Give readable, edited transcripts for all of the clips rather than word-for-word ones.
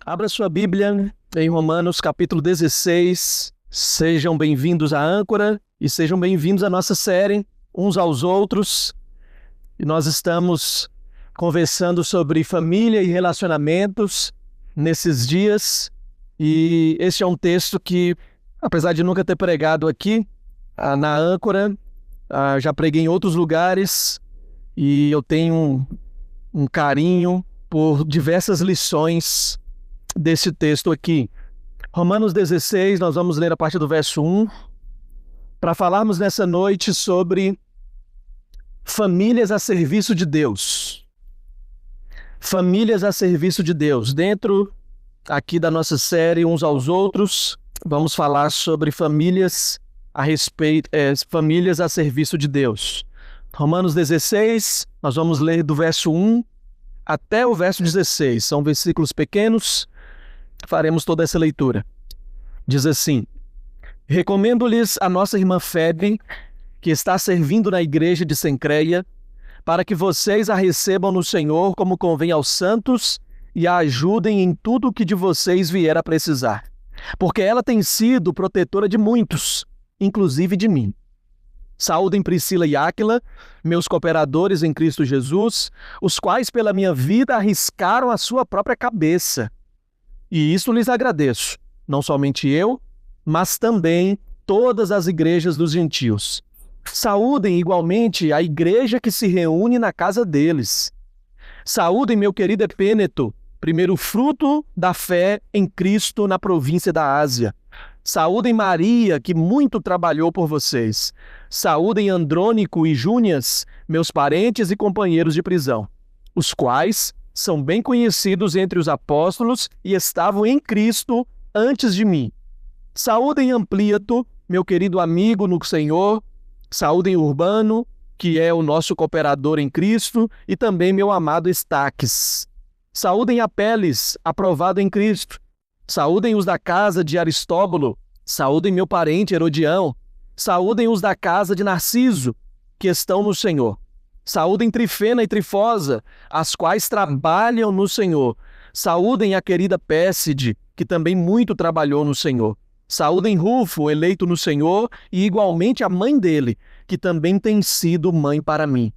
Abra sua Bíblia em Romanos capítulo 16. Sejam bem-vindos à Âncora e sejam bem-vindos à nossa série Uns aos Outros. E nós estamos conversando sobre família e relacionamentos nesses dias. E esse é um texto que, apesar de nunca ter pregado aqui na Âncora, já preguei em outros lugares e eu tenho um carinho por diversas lições desse texto aqui. Romanos 16, nós vamos ler a partir do verso 1, para falarmos nessa noite sobre famílias a serviço de Deus. Famílias a serviço de Deus. Dentro aqui da nossa série Uns aos Outros, vamos falar sobre famílias famílias a serviço de Deus. Romanos 16, nós vamos ler do verso 1 até o verso 16. São versículos pequenos, faremos toda essa leitura. Diz assim: recomendo-lhes a nossa irmã Febe, que está servindo na igreja de Cencreia, para que vocês a recebam no Senhor como convém aos santos e a ajudem em tudo o que de vocês vier a precisar. Porque ela tem sido protetora de muitos, inclusive de mim. Saúdem Priscila e Áquila, meus cooperadores em Cristo Jesus, os quais pela minha vida arriscaram a sua própria cabeça. E isso lhes agradeço, não somente eu, mas também todas as igrejas dos gentios. Saúdem igualmente a igreja que se reúne na casa deles. Saúdem meu querido Epêneto, primeiro fruto da fé em Cristo na província da Ásia. Saúdem Maria, que muito trabalhou por vocês. Saúdem Andrônico e Júnias, meus parentes e companheiros de prisão, os quais são bem conhecidos entre os apóstolos e estavam em Cristo antes de mim. Saúdem Amplíato, meu querido amigo no Senhor. Saúdem Urbano, que é o nosso cooperador em Cristo, e também meu amado Estaques. Saúdem Apeles, aprovado em Cristo. Saúdem os da casa de Aristóbulo. Saúdem meu parente Herodião. Saúdem os da casa de Narciso, que estão no Senhor. Saúdem Trifena e Trifosa, as quais trabalham no Senhor. Saúdem a querida Pérside, que também muito trabalhou no Senhor. Saúdem Rufo, eleito no Senhor, e igualmente a mãe dele, que também tem sido mãe para mim.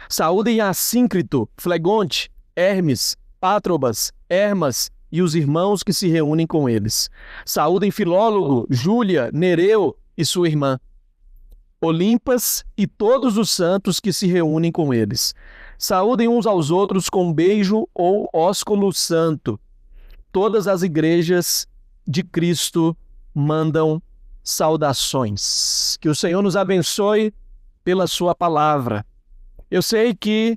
Saúdem Assíncrito, Flegonte, Hermes, Pátrobas, Hermas e os irmãos que se reúnem com eles. Saúdem Filólogo, Júlia, Nereu e sua irmã, Olimpas e todos os santos que se reúnem com eles. Saúdem uns aos outros com um beijo ou ósculo santo. Todas as igrejas de Cristo mandam saudações. Que o Senhor nos abençoe pela sua palavra. Eu sei que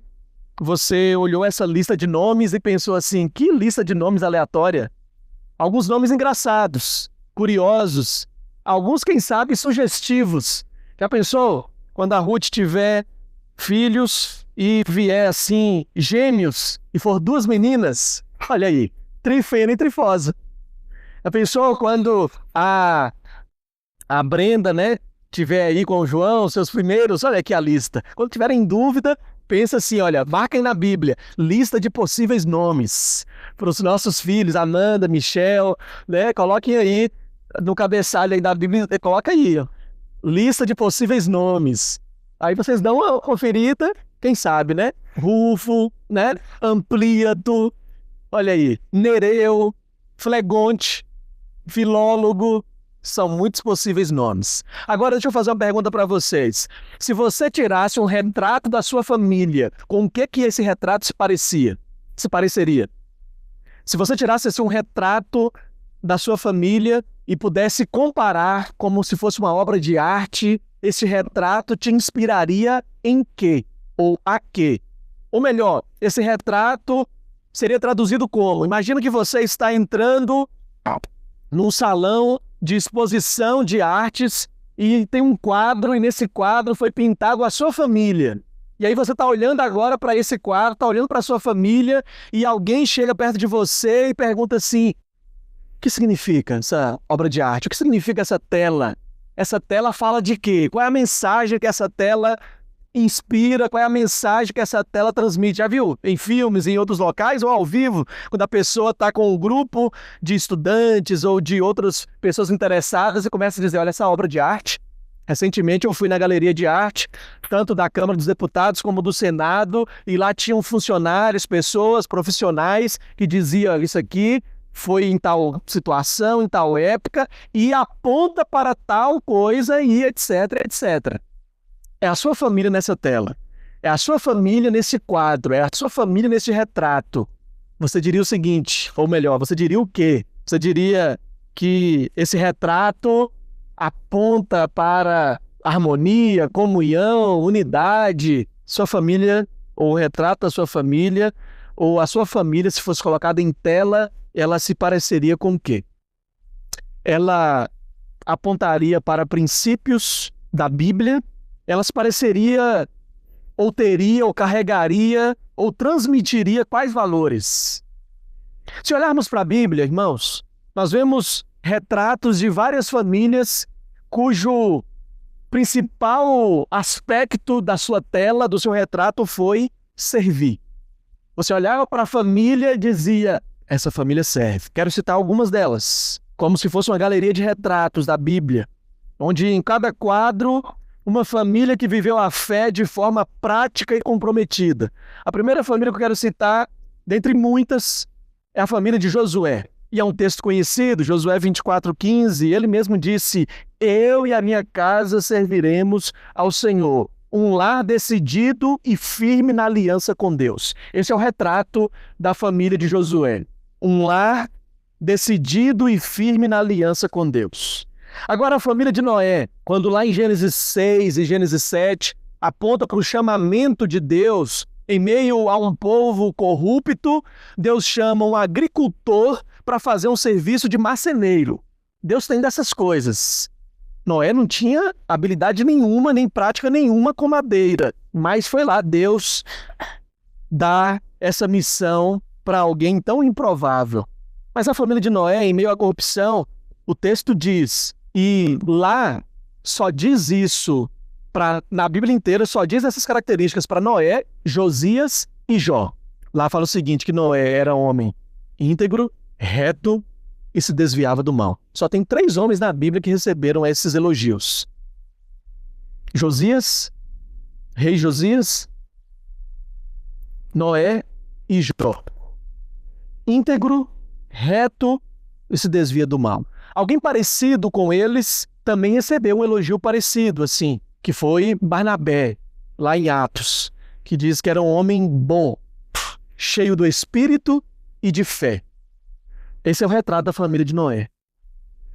você olhou essa lista de nomes e pensou assim, que lista de nomes aleatória? Alguns nomes engraçados, curiosos, alguns, quem sabe, sugestivos. Já pensou quando a Ruth tiver filhos e vier assim, gêmeos, e for duas meninas? Olha aí, Trifena e Trifosa. Já pensou quando a Brenda, tiver aí com o João, seus primeiros? Olha aqui a lista. Quando tiverem dúvida, pensa assim, olha, marquem na Bíblia, lista de possíveis nomes para os nossos filhos, Amanda, Michel, coloquem aí no cabeçalho aí da Bíblia, coloca aí, ó, lista de possíveis nomes. Aí vocês dão uma conferida, quem sabe, Rufo, Amplíato, olha aí, Nereu, Flegonte, Filólogo, são muitos possíveis nomes. Agora deixa eu fazer uma pergunta para vocês. Se você tirasse um retrato da sua família, com o que esse retrato se pareceria? Se você tirasse um retrato da sua família e pudesse comparar como se fosse uma obra de arte, esse retrato te inspiraria em quê? Ou a quê? Ou melhor, esse retrato seria traduzido como? Imagina que você está entrando num salão de exposição de artes e tem um quadro, e nesse quadro foi pintado a sua família. E aí você está olhando agora para esse quadro, está olhando para a sua família, e alguém chega perto de você e pergunta assim, o que significa essa obra de arte? O que significa essa tela? Essa tela fala de quê? Qual é a mensagem que essa tela inspira, qual é a mensagem que essa tela transmite. Já viu? Em filmes, em outros locais ou ao vivo, quando a pessoa está com um grupo de estudantes ou de outras pessoas interessadas e começa a dizer, olha, essa obra de arte. Recentemente eu fui na galeria de arte, tanto da Câmara dos Deputados como do Senado, e lá tinham funcionários, pessoas, profissionais que diziam isso aqui foi em tal situação, em tal época, e aponta para tal coisa e etc, etc. É a sua família nessa tela, é a sua família nesse quadro, é a sua família nesse retrato. Você diria o seguinte, ou melhor, você diria o quê? Você diria que esse retrato aponta para harmonia, comunhão, unidade, sua família, ou o retrato da sua família, ou a sua família, se fosse colocada em tela, ela se pareceria com o quê? Ela apontaria para princípios da Bíblia, ela se pareceria, ou teria, ou carregaria, ou transmitiria quais valores? Se olharmos para a Bíblia, irmãos, nós vemos retratos de várias famílias cujo principal aspecto da sua tela, do seu retrato, foi servir. Você olhava para a família e dizia, essa família serve. Quero citar algumas delas, como se fosse uma galeria de retratos da Bíblia, onde em cada quadro, uma família que viveu a fé de forma prática e comprometida. A primeira família que eu quero citar, dentre muitas, é a família de Josué. E é um texto conhecido, Josué 24:15, ele mesmo disse, eu e a minha casa serviremos ao Senhor. Um lar decidido e firme na aliança com Deus. Esse é o retrato da família de Josué. Um lar decidido e firme na aliança com Deus. Agora a família de Noé, quando lá em Gênesis 6 e Gênesis 7, aponta para o chamamento de Deus em meio a um povo corrupto, Deus chama um agricultor para fazer um serviço de marceneiro. Deus tem dessas coisas. Noé não tinha habilidade nenhuma, nem prática nenhuma com madeira, mas foi lá Deus dar essa missão para alguém tão improvável. Mas a família de Noé, em meio à corrupção, o texto diz, e lá só diz isso, na Bíblia inteira só diz essas características para Noé, Josias e Jó. Lá fala o seguinte, que Noé era homem íntegro, reto e se desviava do mal. Só tem 3 homens na Bíblia que receberam esses elogios. Josias, rei Josias, Noé e Jó. Íntegro, reto e se desvia do mal. Alguém parecido com eles também recebeu um elogio parecido, assim, que foi Barnabé, lá em Atos, que diz que era um homem bom, cheio do Espírito e de fé. Esse é o retrato da família de Noé.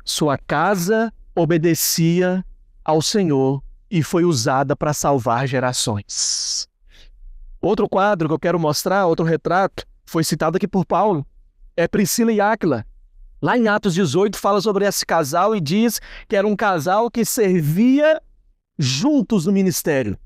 Sua casa obedecia ao Senhor e foi usada para salvar gerações. Outro quadro que eu quero mostrar, outro retrato, foi citado aqui por Paulo, é Priscila e Áquila. Lá em Atos 18 fala sobre esse casal e diz que era um casal que servia juntos no ministério.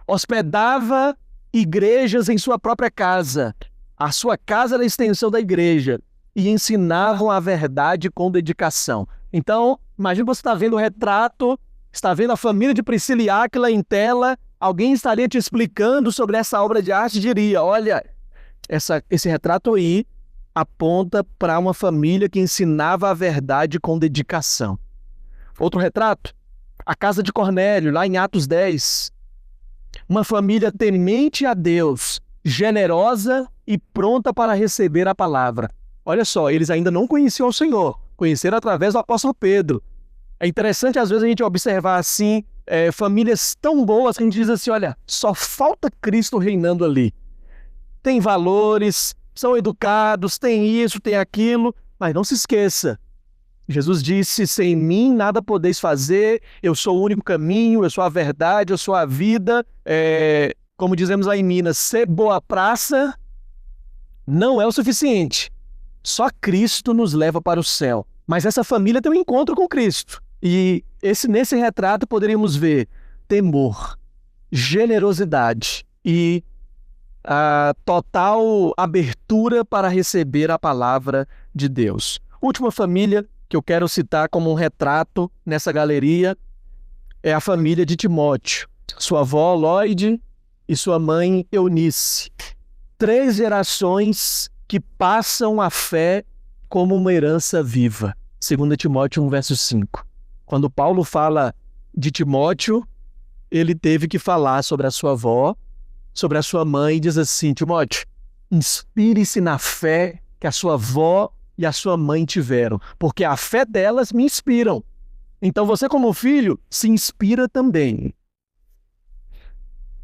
Hospedava igrejas em sua própria casa. A sua casa era a extensão da igreja. E ensinavam a verdade com dedicação. Então, imagina você está vendo o retrato, está vendo a família de Priscila e Áquila em tela, alguém estaria te explicando sobre essa obra de arte e diria, olha, esse retrato aí aponta para uma família que ensinava a verdade com dedicação. Outro retrato, a casa de Cornélio, lá em Atos 10. Uma família temente a Deus, generosa e pronta para receber a palavra. Olha só, eles ainda não conheciam o Senhor, conheceram através do apóstolo Pedro. É interessante às vezes a gente observar assim, famílias tão boas que a gente diz assim, olha, só falta Cristo reinando ali. Tem valores, são educados, tem isso, tem aquilo, mas não se esqueça. Jesus disse, sem mim nada podeis fazer, eu sou o único caminho, eu sou a verdade, eu sou a vida. Como dizemos lá em Minas, ser boa praça não é o suficiente. Só Cristo nos leva para o céu. Mas essa família tem um encontro com Cristo. E nesse retrato poderíamos ver temor, generosidade e a total abertura para receber a palavra de Deus. Última família que eu quero citar como um retrato nessa galeria é a família de Timóteo. Sua avó, Lloyd, e sua mãe Eunice. 3 gerações que passam a fé como uma herança viva. 2 Timóteo 1, verso 5. Quando Paulo fala de Timóteo, ele teve que falar sobre a sua avó, sobre a sua mãe, e diz assim: Timóteo, inspire-se na fé que a sua avó e a sua mãe tiveram, porque a fé delas me inspiram. Então você, como filho, se inspira também.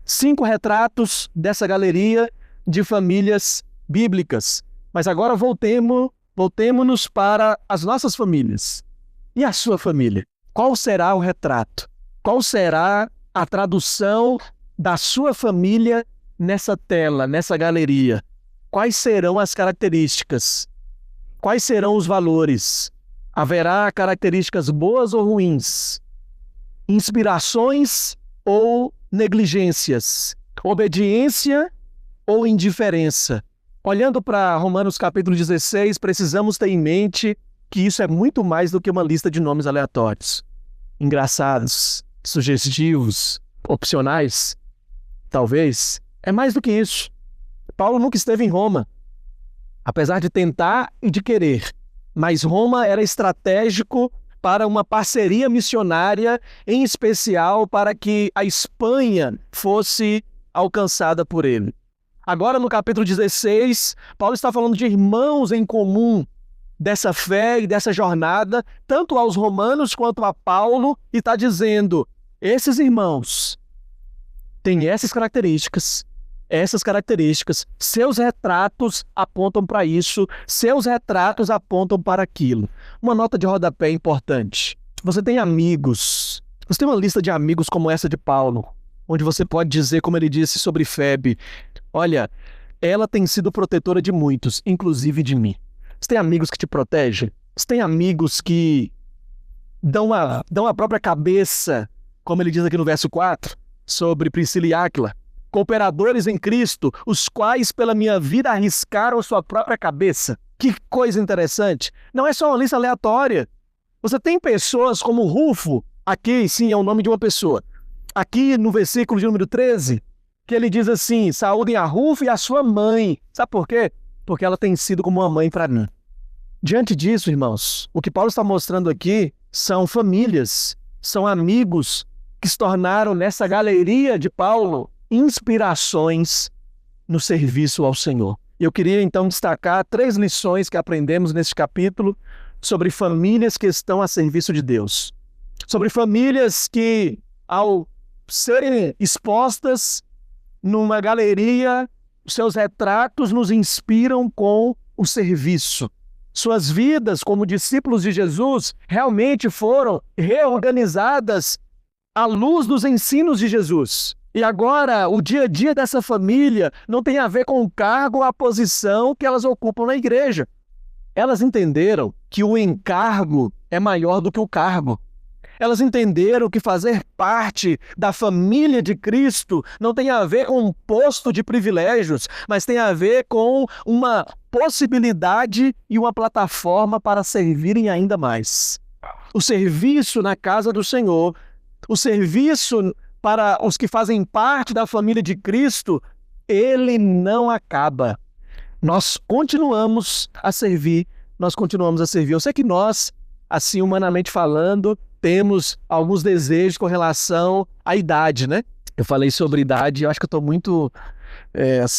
5 retratos dessa galeria de famílias bíblicas. Mas agora voltemos-nos para as nossas famílias. E a sua família? Qual será o retrato? Qual será a tradução da sua família nessa tela, nessa galeria? Quais serão as características? Quais serão os valores? Haverá características boas ou ruins? Inspirações ou negligências? Obediência ou indiferença? Olhando para Romanos capítulo 16, precisamos ter em mente que isso é muito mais do que uma lista de nomes aleatórios, engraçados, sugestivos, opcionais. Talvez. É mais do que isso. Paulo nunca esteve em Roma, apesar de tentar e de querer. Mas Roma era estratégico para uma parceria missionária, em especial para que a Espanha fosse alcançada por ele. Agora, no capítulo 16, Paulo está falando de irmãos em comum dessa fé e dessa jornada, tanto aos romanos quanto a Paulo, e está dizendo: esses irmãos têm essas características, seus retratos apontam para isso, seus retratos apontam para aquilo. Uma nota de rodapé importante: você tem amigos, você tem uma lista de amigos como essa de Paulo, onde você pode dizer, como ele disse sobre Febe: olha, ela tem sido protetora de muitos, inclusive de mim. Você tem amigos que te protegem? Você tem amigos que dão a própria cabeça, como ele diz aqui no verso 4, sobre Priscila e Áquila, cooperadores em Cristo, os quais pela minha vida arriscaram sua própria cabeça. Que coisa interessante. Não é só uma lista aleatória. Você tem pessoas como Rufo, aqui sim é o nome de uma pessoa, aqui no versículo de número 13, que ele diz assim: saúdem a Rufo e a sua mãe. Sabe por quê? Porque ela tem sido como uma mãe para mim. Diante disso, irmãos, o que Paulo está mostrando aqui são famílias, são amigos que se tornaram, nessa galeria de Paulo, inspirações no serviço ao Senhor. Eu queria então destacar 3 lições que aprendemos nesse capítulo sobre famílias que estão a serviço de Deus. Sobre famílias que, ao serem expostas numa galeria, seus retratos nos inspiram com o serviço. Suas vidas como discípulos de Jesus realmente foram reorganizadas à luz dos ensinos de Jesus. E agora, o dia a dia dessa família não tem a ver com o cargo ou a posição que elas ocupam na igreja. Elas entenderam que o encargo é maior do que o cargo. Elas entenderam que fazer parte da família de Cristo não tem a ver com um posto de privilégios, mas tem a ver com uma possibilidade e uma plataforma para servirem ainda mais. O serviço na casa do Senhor, o serviço para os que fazem parte da família de Cristo, ele não acaba. Nós continuamos a servir. Eu sei que nós, assim humanamente falando, temos alguns desejos com relação à idade, né? Eu falei sobre idade e eu acho que eu estou muito,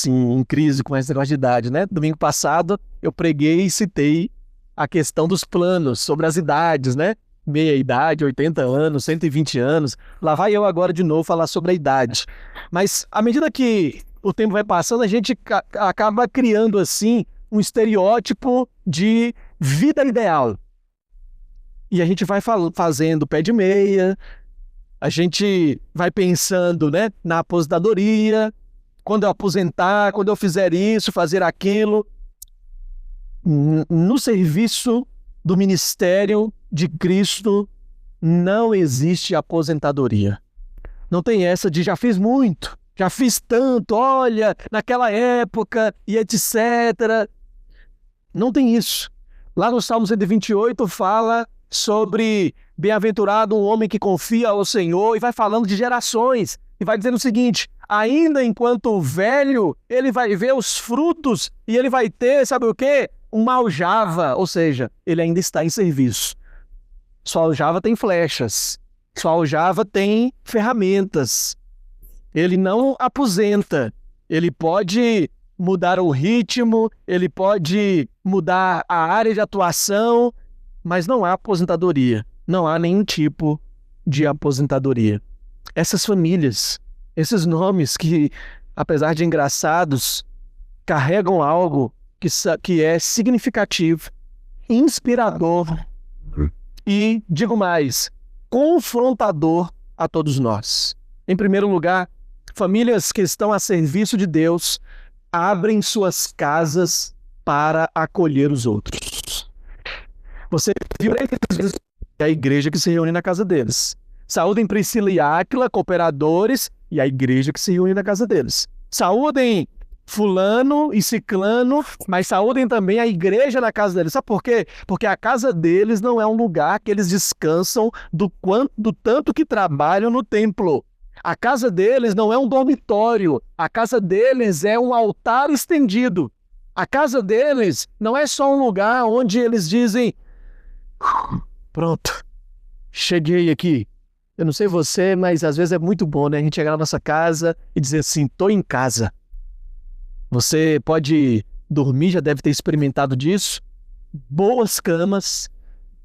em crise com esse negócio de idade, né? Domingo passado eu preguei e citei a questão dos planos sobre as idades, né? Meia idade, 80 anos, 120 anos. Lá vai eu agora de novo falar sobre a idade. Mas à medida que o tempo vai passando, a gente acaba criando, assim, um estereótipo de vida ideal. E a gente vai fazendo pé de meia, a gente vai pensando, né, na aposentadoria, quando eu aposentar, quando eu fizer isso, fazer aquilo. No serviço do ministério de Cristo não existe aposentadoria. Não tem essa de já fiz muito, já fiz tanto, olha, naquela época e etc. Não tem isso. Lá no Salmo 128 fala sobre bem-aventurado um homem que confia ao Senhor, e vai falando de gerações, e vai dizendo o seguinte: ainda enquanto velho, ele vai ver os frutos e ele vai ter, sabe o quê? Uma aljava, ou seja, ele ainda está em serviço. Sua aljava tem flechas, sua aljava tem ferramentas. Ele não aposenta, ele pode mudar o ritmo, ele pode mudar a área de atuação, mas não há aposentadoria, não há nenhum tipo de aposentadoria. Essas famílias, esses nomes que, apesar de engraçados, carregam algo que é significativo, inspirador e, digo mais, confrontador a todos nós. Em primeiro lugar, famílias que estão a serviço de Deus abrem suas casas para acolher os outros. Você viu a igreja que se reúne na casa deles. Saúdem Priscila e Áquila, cooperadores, e a igreja que se reúne na casa deles. Saúdem fulano e ciclano, mas saúdem também a igreja na casa deles. Sabe por quê? Porque a casa deles não é um lugar que eles descansam do tanto que trabalham no templo. A casa deles não é um dormitório. A casa deles é um altar estendido. A casa deles não é só um lugar onde eles dizem: pronto, cheguei aqui. Eu não sei você, mas às vezes é muito bom, né? A gente chegar na nossa casa e dizer assim: tô em casa. Você pode dormir, já deve ter experimentado disso. Boas camas,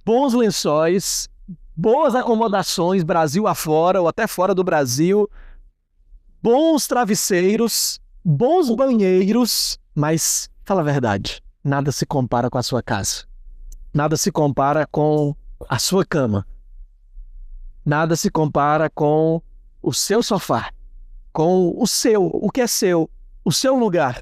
bons lençóis, boas acomodações, Brasil afora ou até fora do Brasil, bons travesseiros, bons banheiros, mas, fala a verdade, nada se compara com a sua casa. Nada se compara com a sua cama. Nada se compara com o seu sofá, com o que é seu, o seu lugar.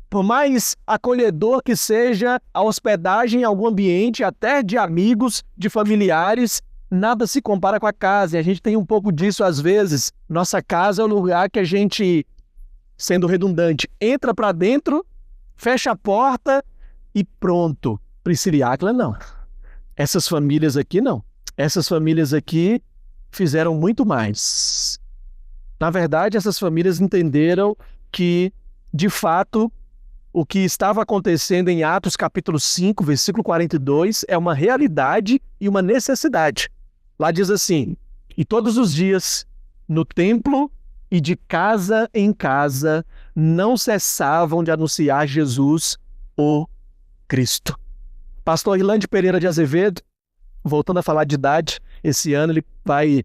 Por mais acolhedor que seja a hospedagem em algum ambiente, até de amigos, de familiares, nada se compara com a casa. E a gente tem um pouco disso às vezes. Nossa casa é o lugar que a gente, sendo redundante, entra para dentro, fecha a porta e pronto. Priscila e Áquila, não. Essas famílias aqui, não. Essas famílias aqui fizeram muito mais. Na verdade, essas famílias entenderam que, de fato, o que estava acontecendo em Atos capítulo 5, versículo 42, é uma realidade e uma necessidade. Lá diz assim: e todos os dias, no templo e de casa em casa, não cessavam de anunciar Jesus, o Cristo. Pastor Irlande Pereira de Azevedo, voltando a falar de idade, esse ano ele vai,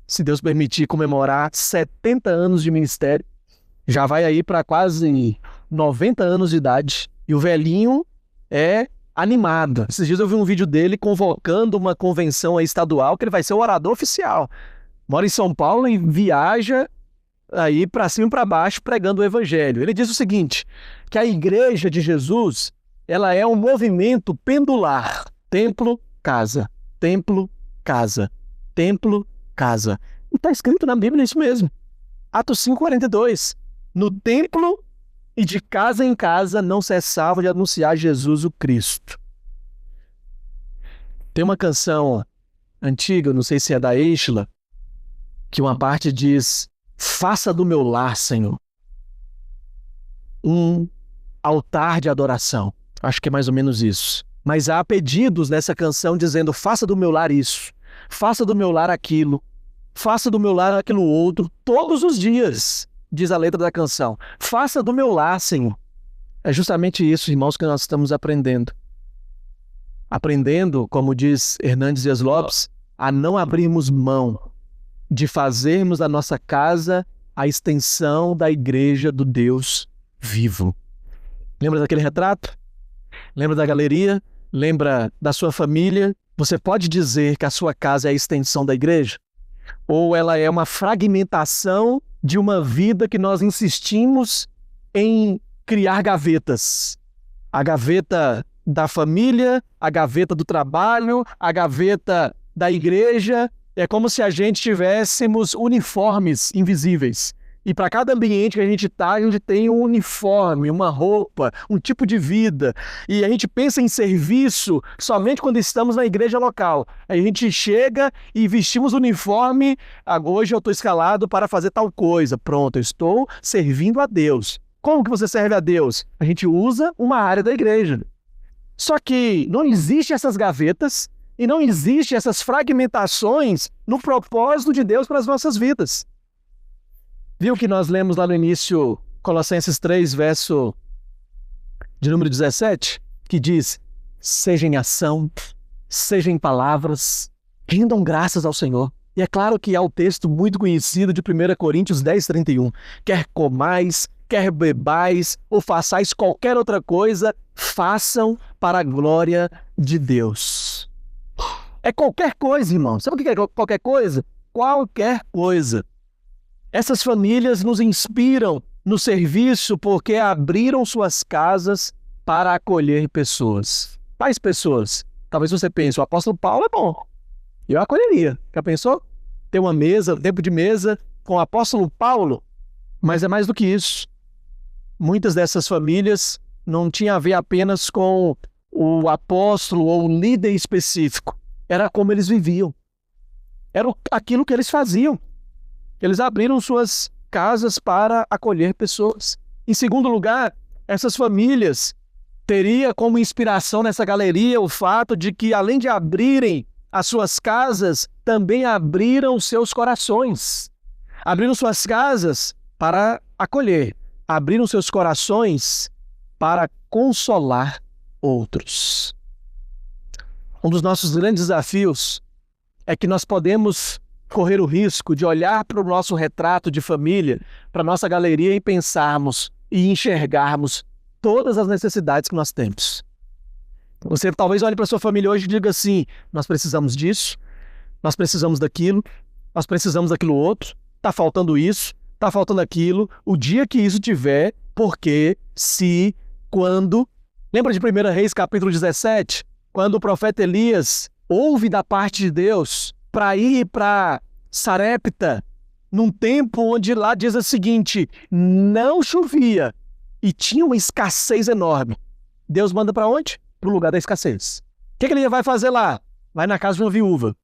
se Deus permitir, comemorar 70 anos de ministério. Já vai aí para quase 90 anos de idade. E o velhinho é animado. Esses dias eu vi um vídeo dele convocando uma convenção estadual que ele vai ser o orador oficial. Mora em São Paulo e viaja aí para cima e para baixo pregando o evangelho. Ele diz o seguinte, que a igreja de Jesus, ela é um movimento pendular. Templo, casa. Templo, casa. Templo, casa. E está escrito na Bíblia isso mesmo. Atos 5:42. No templo e de casa em casa não cessavam de anunciar Jesus o Cristo. Tem uma canção antiga, não sei se é da Eichla, que uma parte diz: faça do meu lar, Senhor, um altar de adoração. Acho que é mais ou menos isso. Mas há pedidos nessa canção dizendo: faça do meu lar isso, faça do meu lar aquilo, faça do meu lar aquilo outro, todos os dias, diz a letra da canção. Faça do meu lar, Senhor. É justamente isso, irmãos, que nós estamos aprendendo. Aprendendo, como diz Hernandes Dias Lopes, a não abrirmos mão de fazermos da nossa casa a extensão da igreja do Deus vivo. Lembra daquele retrato? Lembra da galeria? Lembra da sua família? Você pode dizer que a sua casa é a extensão da igreja? Ou ela é uma fragmentação de uma vida que nós insistimos em criar gavetas? A gaveta da família, a gaveta do trabalho, a gaveta da igreja. É como se a gente tivéssemos uniformes invisíveis. E para cada ambiente que a gente está, a gente tem um uniforme, uma roupa, um tipo de vida. E a gente pensa em serviço somente quando estamos na igreja local. A gente chega e vestimos o uniforme. Hoje eu estou escalado para fazer tal coisa. Pronto, eu estou servindo a Deus. Como que você serve a Deus? A gente usa uma área da igreja. Só que não existem essas gavetas e não existem essas fragmentações no propósito de Deus para as nossas vidas. Viu que nós lemos lá no início, Colossenses 3, verso de número 17, que diz: seja em ação, seja em palavras, rendam graças ao Senhor. E é claro que há o texto muito conhecido de 1 Coríntios 10, 31. Quer comais, quer bebais, ou façais qualquer outra coisa, façam para a glória de Deus. É qualquer coisa, irmão. Sabe o que é qualquer coisa? Qualquer coisa. Essas famílias nos inspiram no serviço porque abriram suas casas para acolher pessoas. Quais pessoas? Talvez você pense, o apóstolo Paulo é bom. Eu acolheria. Já pensou? Ter uma mesa, um tempo de mesa com o apóstolo Paulo? Mas é mais do que isso. Muitas dessas famílias não tinham a ver apenas com o apóstolo ou o líder específico. Era como eles viviam. Era aquilo que eles faziam. Eles abriram suas casas para acolher pessoas. Em segundo lugar, essas famílias teriam como inspiração nessa galeria o fato de que, além de abrirem as suas casas, também abriram seus corações. Abriram suas casas para acolher. Abriram seus corações para consolar outros. Um dos nossos grandes desafios é que nós podemos correr o risco de olhar para o nosso retrato de família, para a nossa galeria e pensarmos e enxergarmos todas as necessidades que nós temos. Você talvez olhe para a sua família hoje e diga assim: nós precisamos disso, nós precisamos daquilo, nós precisamos daquilo outro, está faltando isso, está faltando aquilo, o dia que isso tiver, porque, se, quando... Lembra de 1 Reis capítulo 17? Quando o profeta Elias ouve da parte de Deus para ir para Sarepta, num tempo onde lá diz o seguinte: não chovia e tinha uma escassez enorme. Deus manda para onde? Para o lugar da escassez. O que ele vai fazer lá? Vai na casa de uma viúva.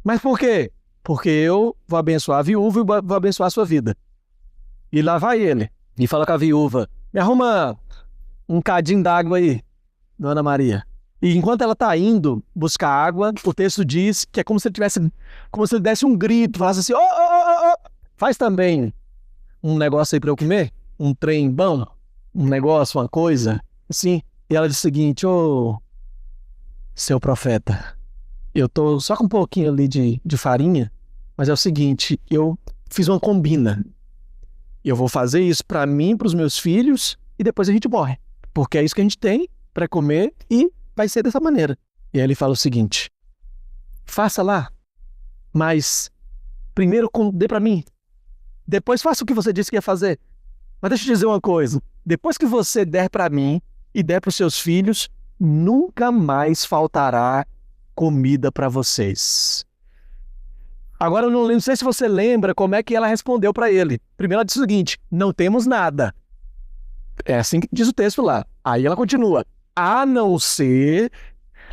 Mas por quê? Porque eu vou abençoar a viúva e vou abençoar a sua vida. E lá vai ele e fala com a viúva: me arruma um cadinho d'água aí, dona Maria. E enquanto ela está indo buscar água, o texto diz que é como se ele desse um grito, falasse assim: faz também um negócio aí para eu comer, um trem bom, um negócio, uma coisa, assim. E ela diz o seguinte: seu profeta, eu tô só com um pouquinho ali de farinha, mas é o seguinte, eu fiz uma combina. Eu vou fazer isso para mim, para os meus filhos, e depois a gente morre. Porque é isso que a gente tem para comer e vai ser dessa maneira. E aí ele fala o seguinte: faça lá, mas primeiro dê para mim. Depois faça o que você disse que ia fazer. Mas deixa eu te dizer uma coisa: depois que você der para mim e der para os seus filhos, nunca mais faltará comida para vocês. Agora eu não sei se você lembra como é que ela respondeu para ele. Primeiro ela disse o seguinte: não temos nada. É assim que diz o texto lá. Aí ela continua: a não ser...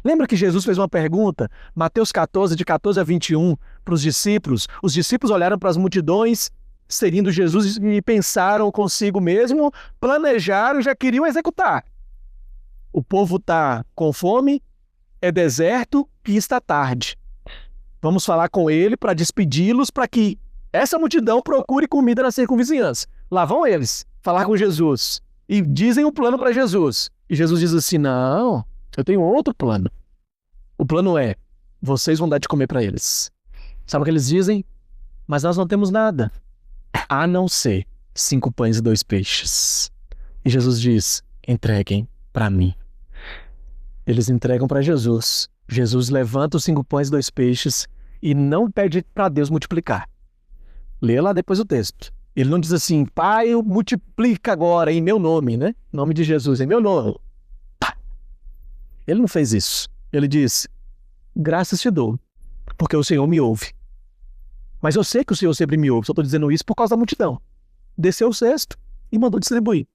Lembra que Jesus fez uma pergunta, Mateus 14, de 14 a 21, para os discípulos? Os discípulos olharam para as multidões, seguindo Jesus, e pensaram consigo mesmo, planejaram, já queriam executar. O povo está com fome, é deserto e está tarde. Vamos falar com ele para despedi-los, para que essa multidão procure comida na circunvizinhança. Lá vão eles falar com Jesus e dizem um plano para Jesus. E Jesus diz assim: não, eu tenho outro plano. O plano é: vocês vão dar de comer para eles. Sabe o que eles dizem? Mas nós não temos nada, a não ser 5 pães e 2 peixes. E Jesus diz: entreguem para mim. Eles entregam para Jesus. Jesus levanta os 5 pães e 2 peixes e não pede para Deus multiplicar. Lê lá depois o texto. Ele não diz assim: Pai, multiplica agora em meu nome, né? Em nome de Jesus, em meu nome. Pá. Ele não fez isso. Ele diz: graças te dou, porque o Senhor me ouve. Mas eu sei que o Senhor sempre me ouve, só estou dizendo isso por causa da multidão. desceu o cesto e mandou distribuir.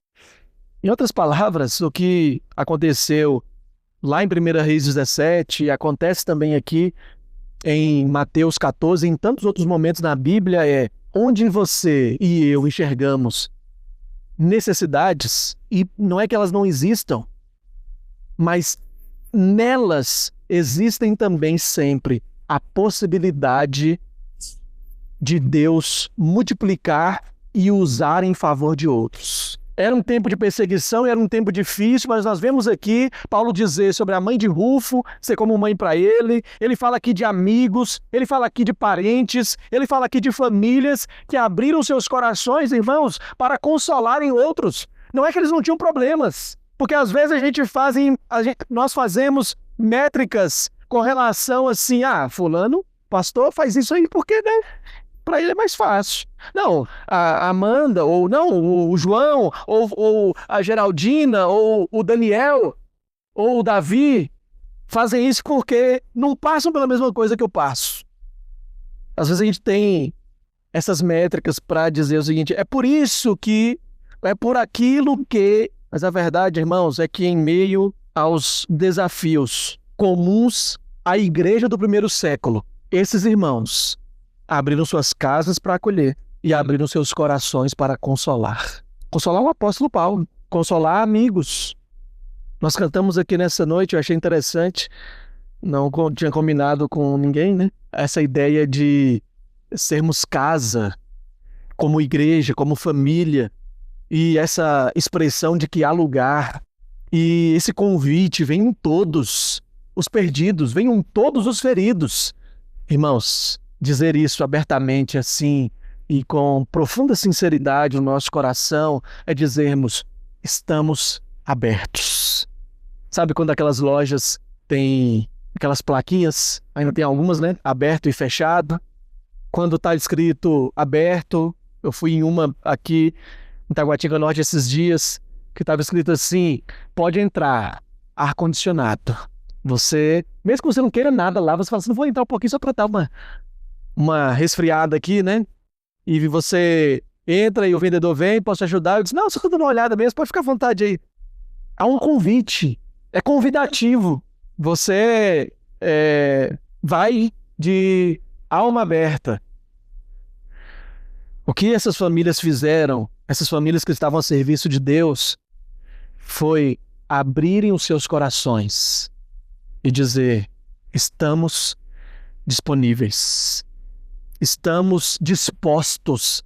Em outras palavras, o que aconteceu lá em 1 Reis 17, e acontece também aqui em Mateus 14, em tantos outros momentos na Bíblia, é onde você e eu enxergamos necessidades, e não é que elas não existam, mas nelas existem também sempre a possibilidade de Deus multiplicar e usar em favor de outros. Era um tempo de perseguição, era um tempo difícil, mas nós vemos aqui Paulo dizer sobre a mãe de Rufo, ser como mãe para ele fala aqui de amigos, ele fala aqui de parentes, ele fala aqui de famílias que abriram seus corações, irmãos, para consolarem outros. Não é que eles não tinham problemas, porque às vezes nós fazemos métricas com relação assim, fulano, pastor, faz isso aí porque, né? Para ele é mais fácil. Não, a Amanda, ou não, o João, ou a Geraldina, ou o Daniel, ou o Davi, fazem isso porque não passam pela mesma coisa que eu passo. Às vezes a gente tem essas métricas para dizer o seguinte, é por isso que, é por aquilo que... Mas a verdade, irmãos, é que em meio aos desafios comuns à igreja do primeiro século, esses irmãos abriram suas casas para acolher e abriram seus corações para consolar. Consolar o apóstolo Paulo, consolar amigos. Nós cantamos aqui nessa noite, eu achei interessante, não tinha combinado com ninguém, né? Essa ideia de sermos casa, como igreja, como família, e essa expressão de que há lugar, e esse convite, venham todos os perdidos, venham todos os feridos. Irmãos, dizer isso abertamente assim e com profunda sinceridade no nosso coração é dizermos, estamos abertos. Sabe quando aquelas lojas têm aquelas plaquinhas, ainda tem algumas, né? Aberto e fechado. Quando está escrito aberto, eu fui em uma aqui em Taguatinga Norte esses dias, que estava escrito assim, pode entrar, ar-condicionado. Você, mesmo que você não queira nada lá, você fala assim, não vou entrar um pouquinho só para dar uma resfriada aqui, né? E você entra e o vendedor vem, posso te ajudar? Eu disse, não, só estou dando uma olhada mesmo, pode ficar à vontade aí. Há um convite, é convidativo. Você vai de alma aberta. O que essas famílias fizeram, essas famílias que estavam a serviço de Deus, foi abrirem os seus corações e dizer, estamos disponíveis. Estamos dispostos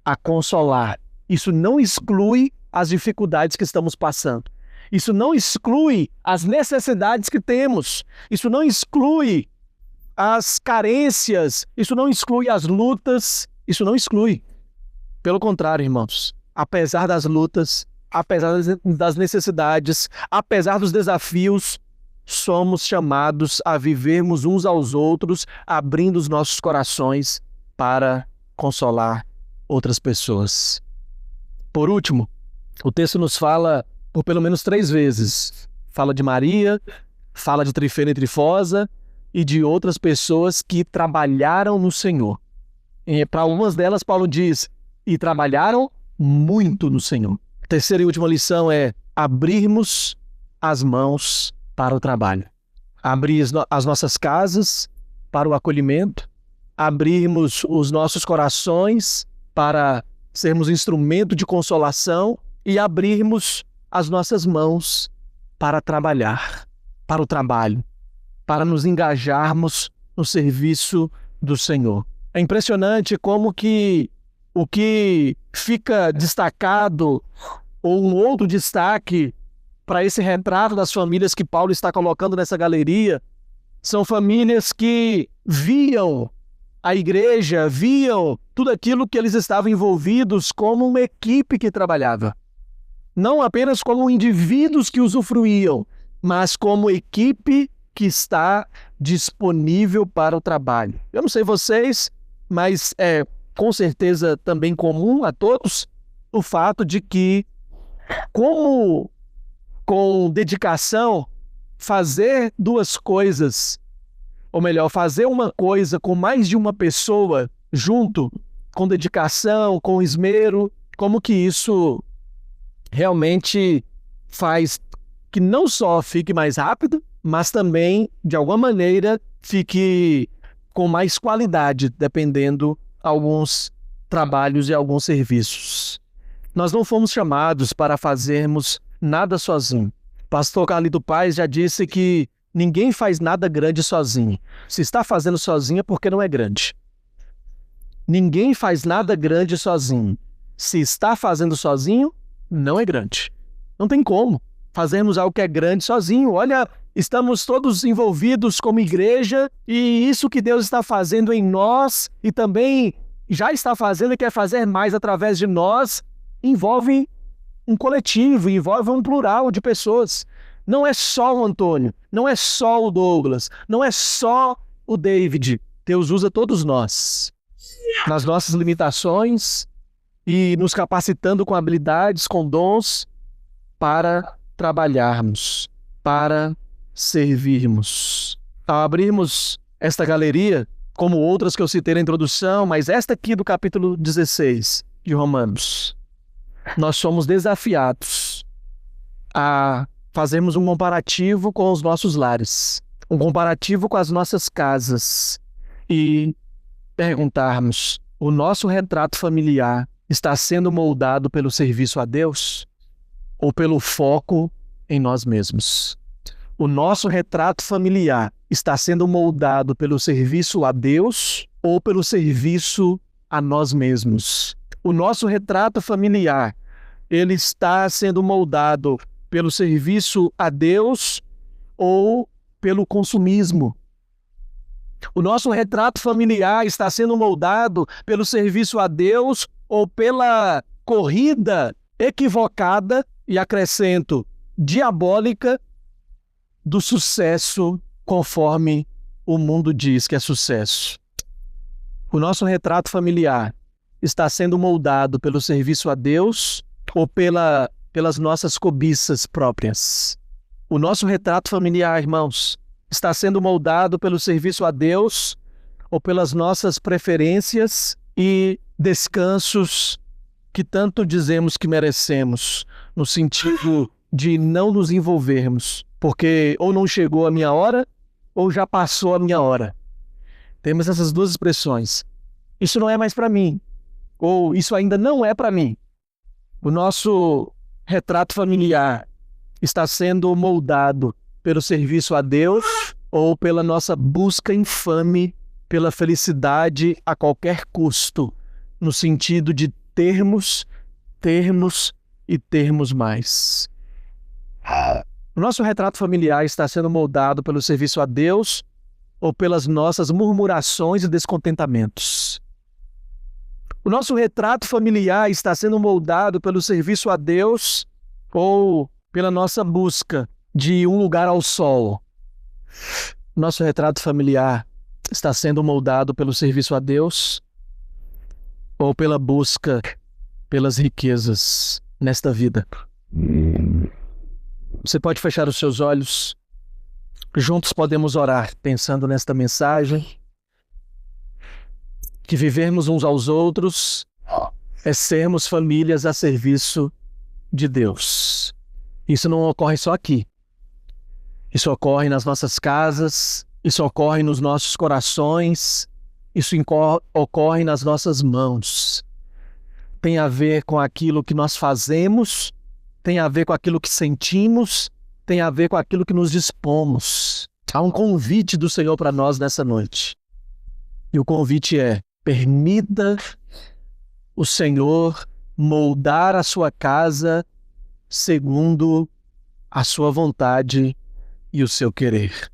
a consolar. Isso não exclui as dificuldades que estamos passando. Isso não exclui as necessidades que temos. Isso não exclui as carências. Isso não exclui as lutas. Isso não exclui. Pelo contrário, irmãos, apesar das lutas, apesar das necessidades, apesar dos desafios, somos chamados a vivermos uns aos outros, abrindo os nossos corações para consolar outras pessoas. Por último, o texto nos fala por pelo menos 3 vezes. Fala de Maria, fala de Trifena e Trifosa e de outras pessoas que trabalharam no Senhor. Para algumas delas, Paulo diz, e trabalharam muito no Senhor. A terceira e última lição é abrirmos as mãos para o trabalho. Abrir as nossas casas para o acolhimento, abrirmos os nossos corações para sermos instrumento de consolação e abrirmos as nossas mãos para trabalhar, para o trabalho, para nos engajarmos no serviço do Senhor. É impressionante como que o que fica destacado, ou um outro destaque para esse retrato das famílias que Paulo está colocando nessa galeria, são famílias que viam a igreja, viam tudo aquilo que eles estavam envolvidos como uma equipe que trabalhava. Não apenas como indivíduos que usufruíam, mas como equipe que está disponível para o trabalho. Eu não sei vocês, mas é com certeza também comum a todos o fato de que, como com dedicação, fazer 2 coisas, ou melhor, fazer uma coisa com mais de uma pessoa junto, com dedicação, com esmero, como que isso realmente faz que não só fique mais rápido, mas também, de alguma maneira, fique com mais qualidade, dependendo alguns trabalhos e alguns serviços. Nós não fomos chamados para fazermos nada sozinho. Pastor Carlito Paes já disse que ninguém faz nada grande sozinho. Se está fazendo sozinho é porque não é grande. Ninguém faz nada grande sozinho. Se está fazendo sozinho, não é grande. Não tem como fazermos algo que é grande sozinho. Olha, estamos todos envolvidos como igreja e isso que Deus está fazendo em nós e também já está fazendo e quer fazer mais através de nós, envolve um coletivo, envolve um plural de pessoas. Não é só o Antônio, não é só o Douglas, não é só o David. Deus usa todos nós, nas nossas limitações e nos capacitando com habilidades, com dons, para trabalharmos, para servirmos. Ao abrirmos esta galeria, como outras que eu citei na introdução, mas esta aqui do capítulo 16 de Romanos, nós somos desafiados a fazermos um comparativo com os nossos lares, um comparativo com as nossas casas e perguntarmos: o nosso retrato familiar está sendo moldado pelo serviço a Deus ou pelo foco em nós mesmos? O nosso retrato familiar está sendo moldado pelo serviço a Deus ou pelo serviço a nós mesmos? O nosso retrato familiar, ele está sendo moldado pelo serviço a Deus ou pelo consumismo? O nosso retrato familiar está sendo moldado pelo serviço a Deus ou pela corrida equivocada, e acrescento, diabólica, do sucesso conforme o mundo diz que é sucesso? O nosso retrato familiar está sendo moldado pelo serviço a Deus ou pelas nossas cobiças próprias? O nosso retrato familiar, irmãos, está sendo moldado pelo serviço a Deus ou pelas nossas preferências e descansos que tanto dizemos que merecemos, no sentido de não nos envolvermos, porque ou não chegou a minha hora ou já passou a minha hora. Temos essas duas expressões. Isso não é mais para mim, ou isso ainda não é para mim. O nosso retrato familiar está sendo moldado pelo serviço a Deus ou pela nossa busca infame pela felicidade a qualquer custo, no sentido de termos e termos mais? O nosso retrato familiar está sendo moldado pelo serviço a Deus ou pelas nossas murmurações e descontentamentos? O nosso retrato familiar está sendo moldado pelo serviço a Deus ou pela nossa busca de um lugar ao sol? Nosso retrato familiar está sendo moldado pelo serviço a Deus ou pela busca pelas riquezas nesta vida? Você pode fechar os seus olhos. Juntos podemos orar pensando nesta mensagem. Que vivermos uns aos outros é sermos famílias a serviço de Deus. Isso não ocorre só aqui. Isso ocorre nas nossas casas, isso ocorre nos nossos corações, isso ocorre nas nossas mãos. Tem a ver com aquilo que nós fazemos, tem a ver com aquilo que sentimos, tem a ver com aquilo que nos dispomos. Há um convite do Senhor para nós nessa noite. E o convite é: permita o Senhor moldar a sua casa segundo a sua vontade e o seu querer.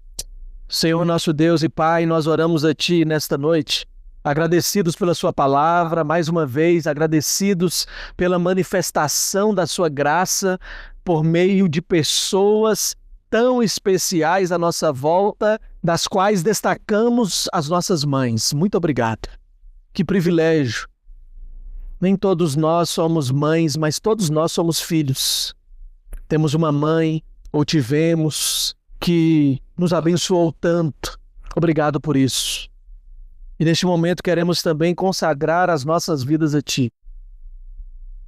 Senhor nosso Deus e Pai, nós oramos a Ti nesta noite, agradecidos pela Sua palavra, mais uma vez agradecidos pela manifestação da Sua graça por meio de pessoas tão especiais à nossa volta, das quais destacamos as nossas mães. Muito obrigado. Que privilégio. Nem todos nós somos mães, mas todos nós somos filhos. Temos uma mãe, ou tivemos, que nos abençoou tanto. Obrigado por isso. E neste momento queremos também consagrar as nossas vidas a Ti.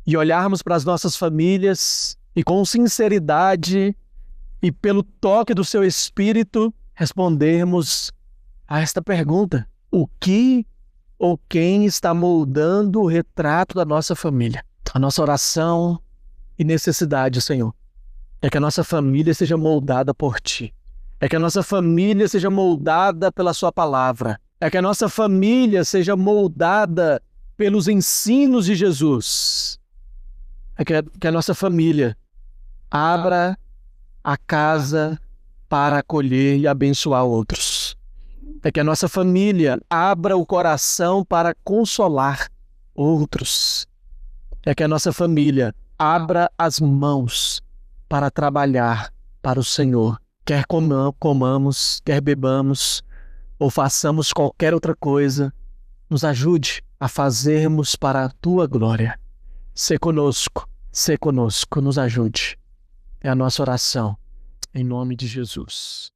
e olharmos para as nossas famílias e com sinceridade e pelo toque do seu Espírito respondermos a esta pergunta: o que ou quem está moldando o retrato da nossa família? A nossa oração e necessidade, Senhor, é que a nossa família seja moldada por Ti. É que a nossa família seja moldada pela Sua palavra. É que a nossa família seja moldada pelos ensinos de Jesus. É que a nossa família abra a casa para acolher e abençoar outros. É que a nossa família abra o coração para consolar outros. É que a nossa família abra as mãos para trabalhar para o Senhor. Quer comamos, quer bebamos, ou façamos qualquer outra coisa, nos ajude a fazermos para a Tua glória. Sê conosco, nos ajude. É a nossa oração, em nome de Jesus.